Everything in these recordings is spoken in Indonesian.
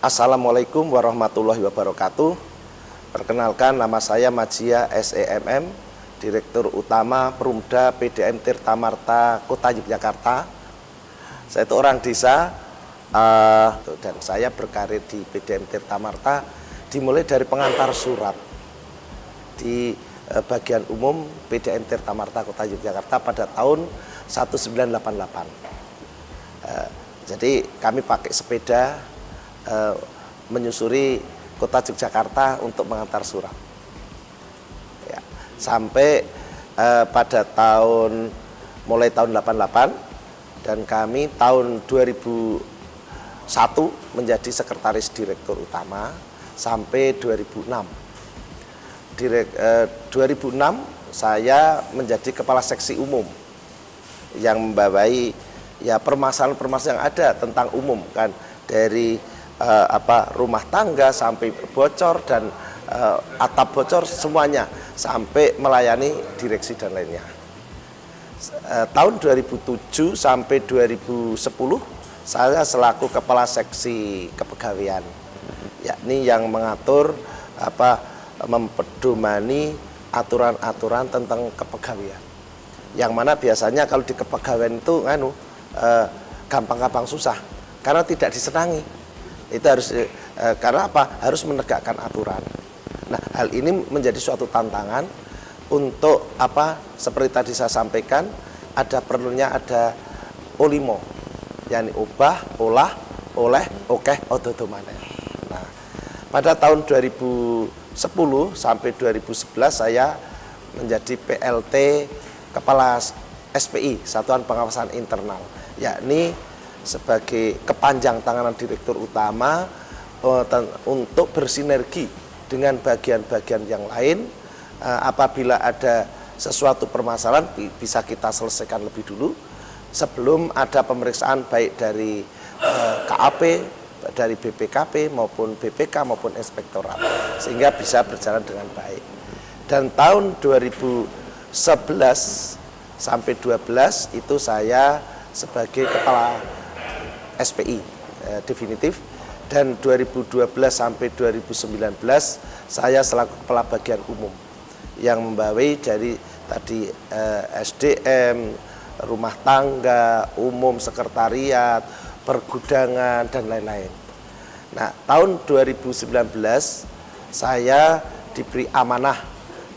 Assalamualaikum warahmatullahi wabarakatuh. Perkenalkan, nama saya Majia SEMM, Direktur Utama Perumda PDM Tirta Marta Kota Yogyakarta. Saya itu orang desa dan saya berkarir di PDM Tirta Marta dimulai dari pengantar surat di bagian umum PDM Tirta Marta Kota Yogyakarta pada tahun 1988. Jadi kami pakai sepeda menyusuri Kota Yogyakarta untuk mengantar surat. Ya, sampai pada mulai tahun 88 dan kami tahun 2001 menjadi sekretaris direktur utama sampai 2006. 2006 saya menjadi kepala seksi umum yang membawai ya permasalahan-permasalahan yang ada tentang umum kan, dari rumah tangga sampai bocor dan atap bocor semuanya sampai melayani direksi dan lainnya. Tahun 2007 sampai 2010 saya selaku kepala seksi kepegawaian, yakni yang mengatur mempedomani aturan-aturan tentang kepegawaian. Yang mana biasanya kalau di kepegawaian itu gampang-gampang susah karena tidak disenangi. Itu harus karena harus menegakkan aturan. Nah, hal ini menjadi suatu tantangan untuk seperti tadi saya sampaikan, perlunya ada olimo, yakni obah, olah, oleh, okeh, ododo maneh. Nah, pada tahun 2010 sampai 2011 saya menjadi PLT Kepala SPI, Satuan Pengawasan Internal, yakni sebagai kepanjang tanganan direktur utama untuk bersinergi dengan bagian-bagian yang lain. Apabila ada sesuatu permasalahan bisa kita selesaikan lebih dulu sebelum ada pemeriksaan baik dari KAP, dari BPKP maupun BPK maupun inspektorat, sehingga bisa berjalan dengan baik. Dan tahun 2011 sampai 2012 itu saya sebagai kepala SPI definitif, dan 2012 sampai 2019 saya selaku kepala bagian umum yang membawai dari tadi SDM, rumah tangga, umum, sekretariat, pergudangan dan lain-lain. Nah, tahun 2019 saya diberi amanah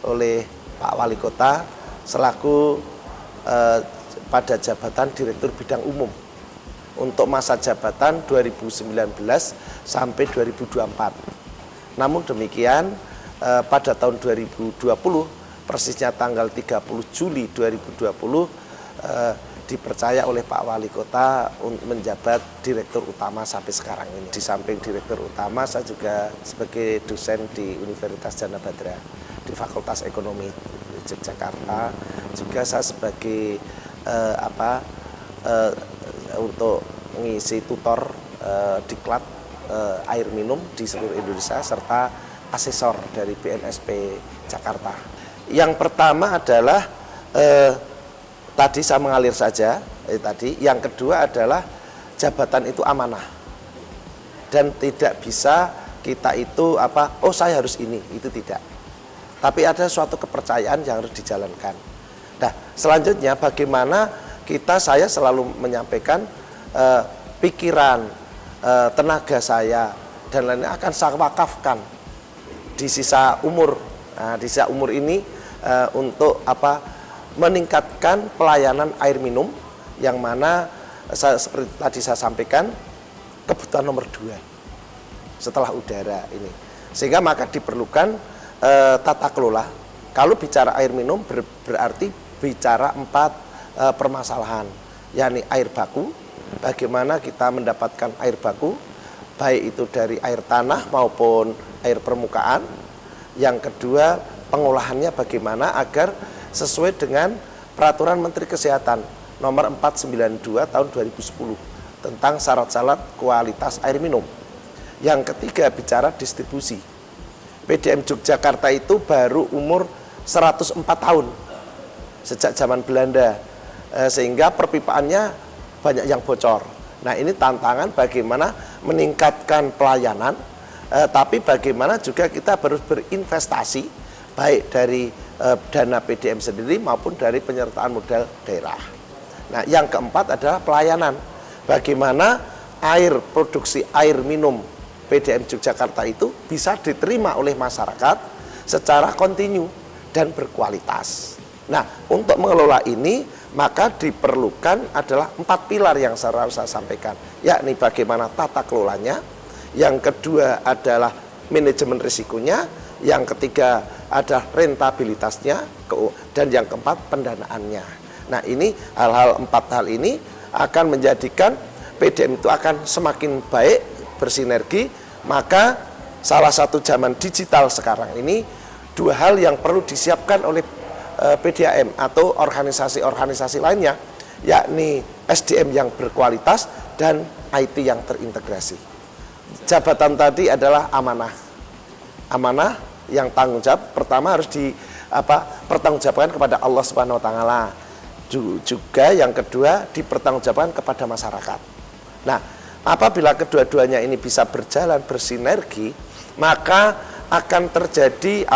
oleh Pak Wali Kota selaku pada jabatan Direktur Bidang Umum untuk masa jabatan 2019 sampai 2024. Namun demikian pada tahun 2020, persisnya tanggal 30 Juli 2020, dipercaya oleh Pak Wali Kota untuk menjabat Direktur Utama sampai sekarang ini. Di samping Direktur Utama, saya juga sebagai dosen di Universitas Jana Badra di Fakultas Ekonomi Yogyakarta. Juga saya sebagai untuk mengisi tutor diklat air minum di seluruh Indonesia serta asesor dari BNSP Jakarta. Yang pertama adalah tadi saya mengalir saja tadi. Yang kedua adalah jabatan itu amanah dan tidak bisa kita itu saya harus ini, itu tidak. Tapi ada suatu kepercayaan yang harus dijalankan. Nah, selanjutnya bagaimana saya selalu menyampaikan pikiran, tenaga saya dan lainnya akan saya wakafkan di sisa umur. Nah, di sisa umur ini untuk meningkatkan pelayanan air minum yang mana seperti tadi saya sampaikan kebutuhan nomor 2 setelah udara ini. Sehingga maka diperlukan tata kelola. Kalau bicara air minum berarti bicara 4 permasalahan, yakni air baku, bagaimana kita mendapatkan air baku, baik itu dari air tanah maupun air permukaan. Yang kedua, pengolahannya bagaimana agar sesuai dengan Peraturan Menteri Kesehatan nomor 492 tahun 2010 tentang syarat-syarat kualitas air minum. Yang ketiga, bicara distribusi. PDM Yogyakarta itu baru umur 104 tahun sejak zaman Belanda, sehingga perpipaannya banyak yang bocor. Nah, ini tantangan bagaimana meningkatkan pelayanan, tapi bagaimana juga kita harus berinvestasi baik dari dana PDM sendiri maupun dari penyertaan modal daerah. Nah, yang keempat adalah pelayanan. Bagaimana produksi air minum PDM Yogyakarta itu bisa diterima oleh masyarakat secara kontinu dan berkualitas. Nah, untuk mengelola ini maka diperlukan adalah 4 pilar yang saya sampaikan, yakni bagaimana tata kelolanya, yang kedua adalah manajemen risikonya, yang ketiga ada rentabilitasnya, dan yang keempat pendanaannya. Nah, ini empat hal ini akan menjadikan PDM itu akan semakin baik, bersinergi. Maka salah satu zaman digital sekarang ini, 2 hal yang perlu disiapkan oleh PDAM atau organisasi-organisasi lainnya, yakni SDM yang berkualitas dan IT yang terintegrasi. Jabatan tadi adalah amanah. Amanah yang tanggung jawab pertama harus dipertanggungjawabkan kepada Allah Subhanahu wa taala. Juga yang kedua dipertanggungjawabkan kepada masyarakat. Nah, apabila kedua-duanya ini bisa berjalan bersinergi, maka akan terjadi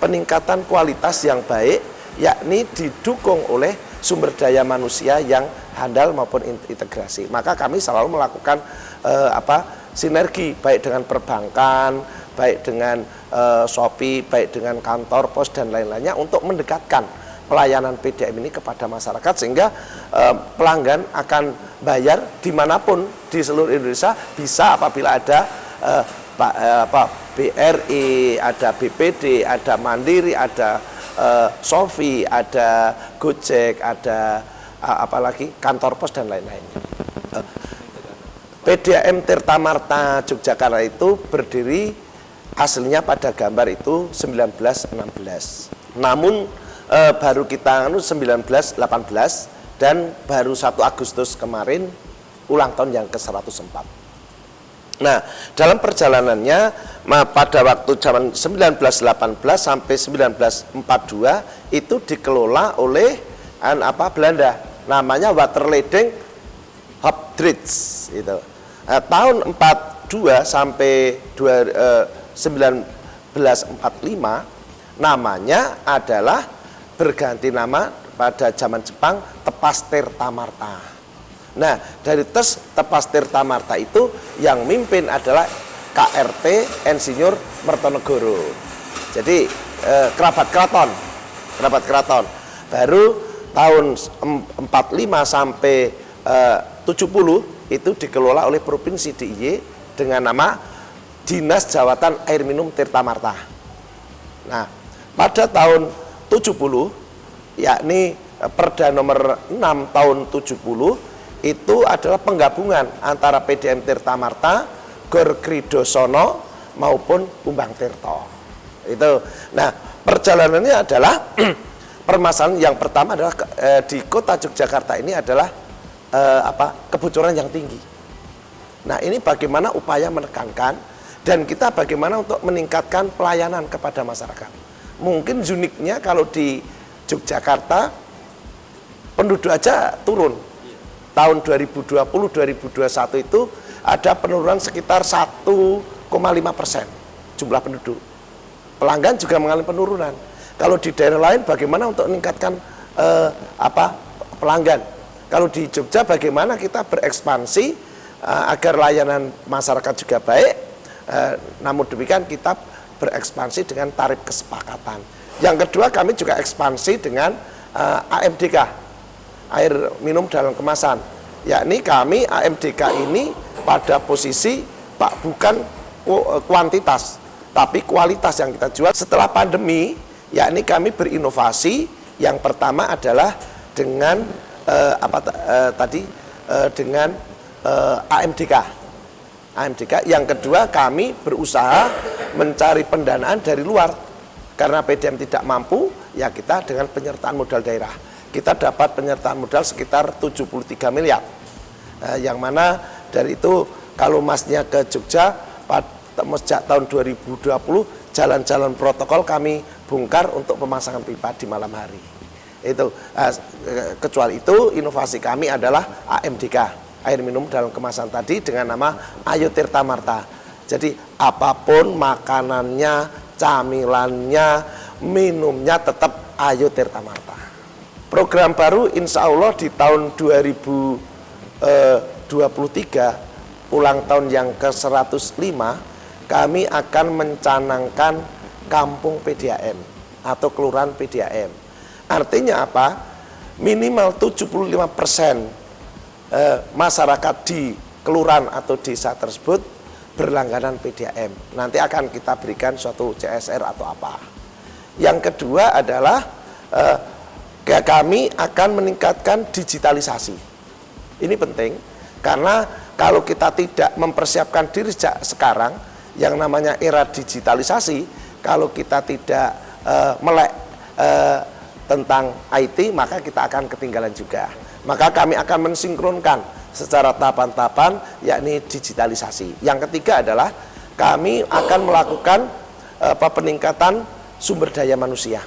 peningkatan kualitas yang baik, yakni didukung oleh sumber daya manusia yang handal maupun integrasi. Maka kami selalu melakukan sinergi baik dengan perbankan, baik dengan Shopee, baik dengan kantor pos dan lain-lainnya untuk mendekatkan pelayanan PDM ini kepada masyarakat, sehingga pelanggan akan bayar dimanapun di seluruh Indonesia bisa apabila ada BRI, ada BPD, ada Mandiri, ada Shopee, ada Gojek, ada apalagi kantor pos dan lain-lainnya. PDAM Tirta Marta Yogyakarta itu berdiri aslinya pada gambar itu 1916. Namun baru kita 1918 dan baru 1 Agustus kemarin ulang tahun yang ke-104. Nah, dalam perjalanannya pada waktu zaman 1918 sampai 1942 itu dikelola oleh Belanda, namanya Waterleiding Hopdrits itu. Tahun 42 sampai 1945 namanya adalah berganti nama pada zaman Jepang Tepas Tirta Marta. Nah, dari Tepas Tirta Marta itu yang mimpin adalah KRT Insinyur Mertonegoro. Jadi kerabat keraton. Baru tahun 45 sampai 70 itu dikelola oleh Provinsi DIY dengan nama Dinas Jawatan Air Minum Tirta Marta. Nah, pada tahun 70 yakni Perda nomor 6 tahun 70 itu adalah penggabungan antara PDM Tirta Marta, Gor Kridosono maupun Umbang Tirto. Itu. Nah, perjalanannya adalah permasalahan yang pertama adalah di kota Yogyakarta ini adalah kebocoran yang tinggi. Nah, ini bagaimana upaya menekankan dan kita bagaimana untuk meningkatkan pelayanan kepada masyarakat. Mungkin uniknya kalau di Yogyakarta penduduk aja turun. Tahun 2020-2021 itu ada penurunan sekitar 1,5% jumlah penduduk. Pelanggan juga mengalami penurunan. Kalau di daerah lain bagaimana untuk meningkatkan pelanggan? Kalau di Jogja bagaimana kita berekspansi agar layanan masyarakat juga baik? Namun demikian kita berekspansi dengan tarif kesepakatan. Yang kedua kami juga ekspansi dengan AMDK. Air minum dalam kemasan, yakni kami AMDK ini pada posisi bukan kuantitas tapi kualitas yang kita jual. Setelah pandemi, yakni kami berinovasi. Yang pertama adalah dengan dengan AMDK. Yang kedua kami berusaha mencari pendanaan dari luar karena PDM tidak mampu, ya kita dengan penyertaan modal daerah. Kita dapat penyertaan modal sekitar 73 miliar. Yang mana dari itu kalau masnya ke Jogja sejak tahun 2020 jalan-jalan protokol kami bongkar untuk pemasangan pipa di malam hari. Itu kecuali itu inovasi kami adalah AMDK. air minum dalam kemasan tadi dengan nama Ayo Tirta Marta. Jadi apapun makanannya, camilannya, minumnya tetap Ayo Tirta Marta. Program baru insya Allah di tahun 2023 ulang tahun yang ke-105 kami akan mencanangkan kampung PDAM atau kelurahan PDAM. Artinya apa? Minimal 75% masyarakat di kelurahan atau desa tersebut berlangganan PDAM. Nanti akan kita berikan suatu CSR atau apa. Yang kedua adalah kami akan meningkatkan digitalisasi. Ini penting karena kalau kita tidak mempersiapkan diri sejak sekarang, yang namanya era digitalisasi, kalau kita tidak melek tentang IT, maka kita akan ketinggalan juga. Maka kami akan mensinkronkan secara tahapan-tahapan, yakni digitalisasi. Yang ketiga adalah kami akan melakukan peningkatan sumber daya manusia.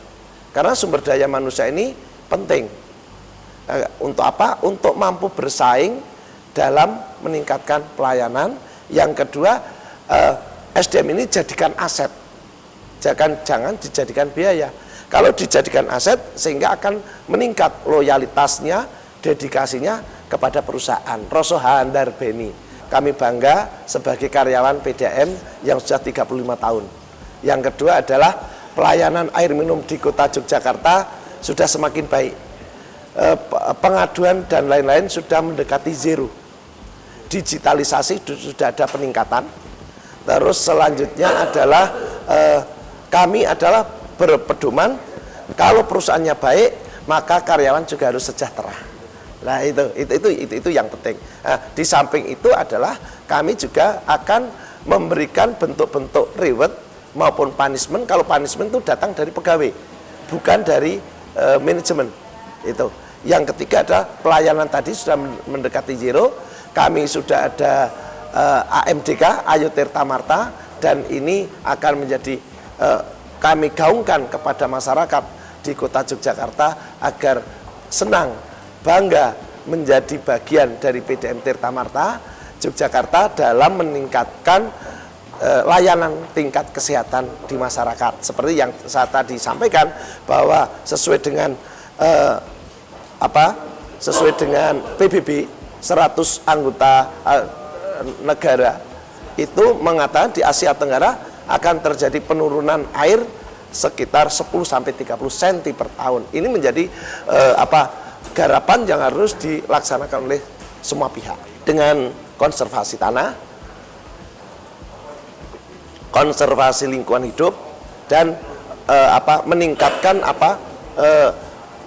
Karena sumber daya manusia ini penting. Untuk apa? Untuk mampu bersaing dalam meningkatkan pelayanan. Yang kedua, SDM ini jadikan aset. Jangan dijadikan biaya. Kalau dijadikan aset, sehingga akan meningkat loyalitasnya, dedikasinya kepada perusahaan. Roso Handar Beni. Kami bangga sebagai karyawan PDAM yang sudah 35 tahun. Yang kedua adalah pelayanan air minum di kota Yogyakarta sudah semakin baik. Pengaduan dan lain-lain sudah mendekati zero. Digitalisasi sudah ada peningkatan. Terus selanjutnya adalah kami adalah berpedoman kalau perusahaannya baik, maka karyawan juga harus sejahtera. Nah itu yang penting. Nah, di samping itu adalah kami juga akan memberikan bentuk-bentuk reward maupun punishment. Kalau punishment itu datang dari pegawai, bukan dari manajemen. Itu. Yang ketiga adalah pelayanan tadi sudah mendekati zero. Kami sudah ada AMDK, Ayo Tirta Marta, dan ini akan menjadi kami gaungkan kepada masyarakat di kota Yogyakarta agar senang, bangga menjadi bagian dari PDAM Tirta Marta Yogyakarta dalam meningkatkan layanan tingkat kesehatan di masyarakat. Seperti yang saya tadi sampaikan bahwa sesuai dengan PBB 100 anggota negara itu mengatakan di Asia Tenggara akan terjadi penurunan air sekitar 10-30 cm per tahun. Ini menjadi garapan yang harus dilaksanakan oleh semua pihak dengan konservasi tanah, konservasi lingkungan hidup, dan meningkatkan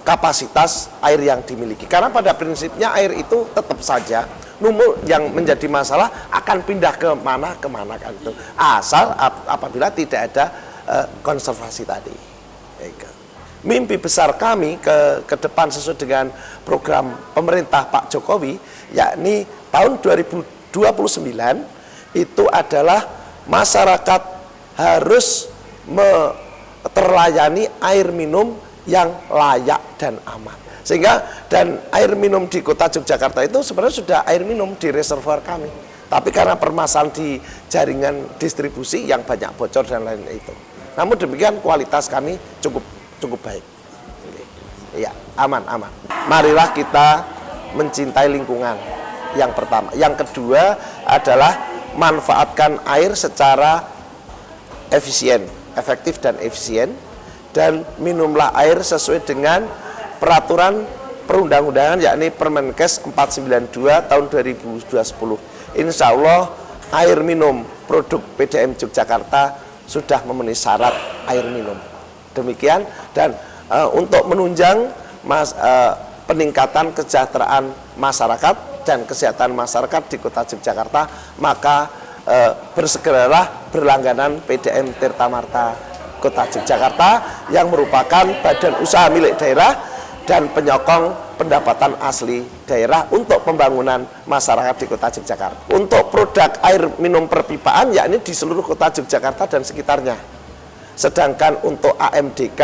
kapasitas air yang dimiliki. Karena pada prinsipnya air itu tetap saja yang menjadi masalah akan pindah kemana kan itu. Asal apabila tidak ada konservasi tadi. Mimpi besar kami ke depan sesuai dengan program pemerintah Pak Jokowi, yakni tahun 2029 itu adalah masyarakat harus terlayani air minum yang layak dan aman. Sehingga dan air minum di kota Yogyakarta itu sebenarnya sudah air minum di reservoir kami. Tapi karena permasalahan di jaringan distribusi yang banyak bocor dan lain-lain itu. Namun demikian kualitas kami cukup baik. Iya, aman. Marilah kita mencintai lingkungan. Yang pertama, yang kedua adalah manfaatkan air secara efisien, efektif dan efisien, dan minumlah air sesuai dengan peraturan perundang-undangan, yakni Permenkes 492 tahun 2010. Insya Allah air minum produk PDAM Yogyakarta sudah memenuhi syarat air minum. Demikian, dan untuk menunjang peningkatan kesejahteraan masyarakat dan kesehatan masyarakat di kota Yogyakarta, maka bersegeralah berlangganan PDAM Tirta Marta Kota Yogyakarta yang merupakan badan usaha milik daerah dan penyokong pendapatan asli daerah untuk pembangunan masyarakat di kota Yogyakarta. Untuk produk air minum perpipaan, yakni di seluruh kota Yogyakarta dan sekitarnya. Sedangkan untuk AMDK,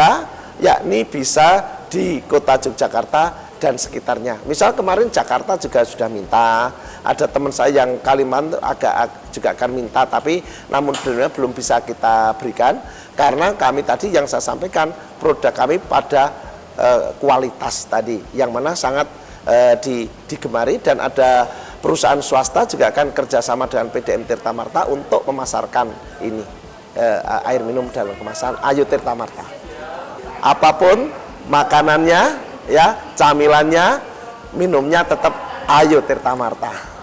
yakni bisa di kota Yogyakarta dan sekitarnya. Misal kemarin Jakarta juga sudah minta, ada teman saya yang Kalimantan juga akan minta, tapi namun sebenarnya belum bisa kita berikan karena kami tadi yang saya sampaikan produk kami pada kualitas tadi, yang mana sangat digemari, dan ada perusahaan swasta juga akan kerjasama dengan PDM Tirta Marta untuk memasarkan ini air minum dalam kemasan Ayo Tirta Marta. Apapun makanannya, ya, camilannya, minumnya tetap Ayo Tirta Marta.